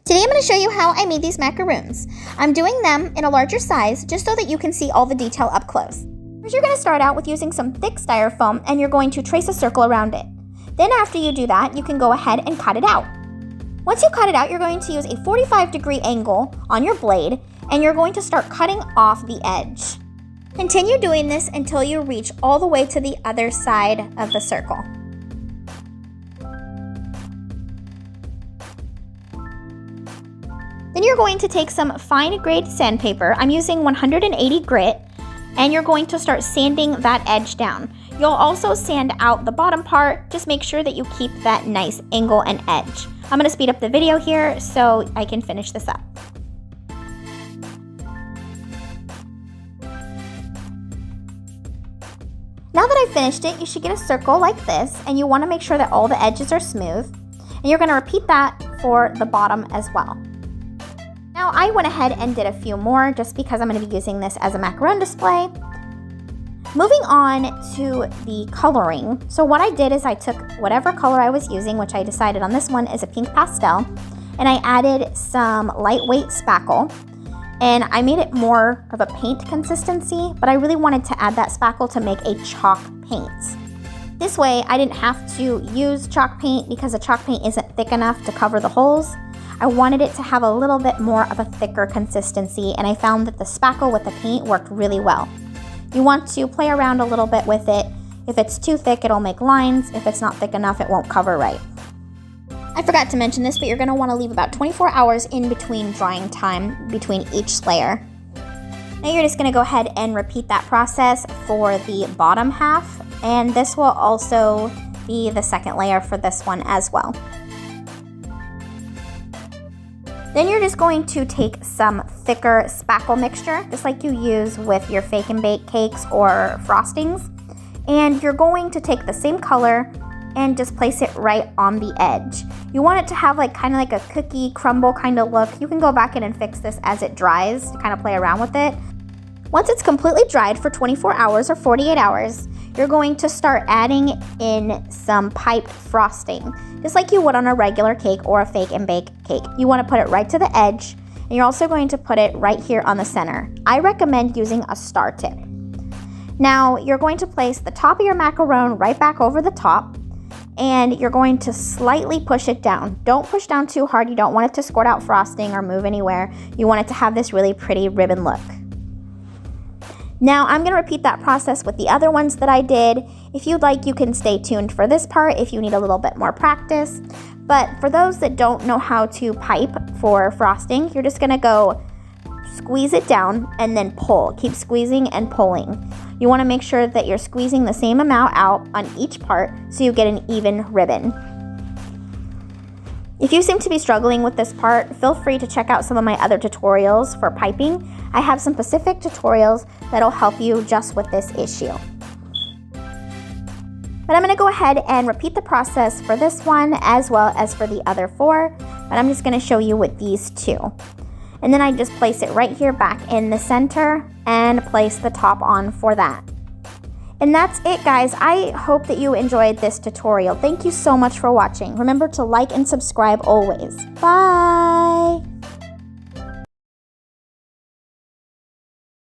Today I'm going to show you how I made these macaroons. I'm doing them in a larger size just so that you can see all the detail up close. First, you're going to start out with using some thick styrofoam and you're going to trace a circle around it. Then after you do that, you can go ahead and cut it out. Once you cut it out, you're going to use a 45-degree angle on your blade and you're going to start cutting off the edge. Continue doing this until you reach all the way to the other side of the circle. Then you're going to take some fine grade sandpaper. I'm using 180 grit, and you're going to start sanding that edge down. You'll also sand out the bottom part. Just make sure that you keep that nice angle and edge. I'm going to speed up the video here so I can finish this up. Now that I've finished it, you should get a circle like this, and you want to make sure that all the edges are smooth. And you're going to repeat that for the bottom as well. Now I went ahead and did a few more just because I'm going to be using this as a macaroon display. Moving on to the coloring. So what I did is I took whatever color I was using, which I decided on this one is a pink pastel, and I added some lightweight spackle. And I made it more of a paint consistency, but I really wanted to add that spackle to make a chalk paint. This way I didn't have to use chalk paint because the chalk paint isn't thick enough to cover the holes. I wanted it to have a little bit more of a thicker consistency, and I found that the spackle with the paint worked really well. You want to play around a little bit with it. If it's too thick, it'll make lines. If it's not thick enough, it won't cover right. I forgot to mention this, but you're going to want to leave about 24 hours in between drying time between each layer. Now you're just going to go ahead and repeat that process for the bottom half, and this will also be the second layer for this one as well. Then you're just going to take some thicker spackle mixture, just like you use with your fake and bake cakes or frostings. And you're going to take the same color and just place it right on the edge. You want it to have kind of like a cookie crumble kind of look. You can go back in and fix this as it dries to kind of play around with it. Once it's completely dried for 24 hours or 48 hours, you're going to start adding in some piped frosting, just like you would on a regular cake or a fake and bake cake. You want to put it right to the edge, and you're also going to put it right here on the center. I recommend using a star tip. Now, you're going to place the top of your macaroon right back over the top, and you're going to slightly push it down. Don't push down too hard. You don't want it to squirt out frosting or move anywhere. You want it to have this really pretty ribbon look. Now I'm going to repeat that process with the other ones that I did. If you'd like, you can stay tuned for this part if you need a little bit more practice. But for those that don't know how to pipe for frosting, you're just going to go squeeze it down and then pull. Keep squeezing and pulling. You want to make sure that you're squeezing the same amount out on each part so you get an even ribbon. If you seem to be struggling with this part, feel free to check out some of my other tutorials for piping. I have some specific tutorials that'll help you just with this issue. But I'm going to go ahead and repeat the process for this one as well as for the other four, but I'm just going to show you with these two. And then I just place it right here back in the center and place the top on for that. And that's it, guys. I hope that you enjoyed this tutorial. Thank you so much for watching. Remember to like and subscribe always. Bye!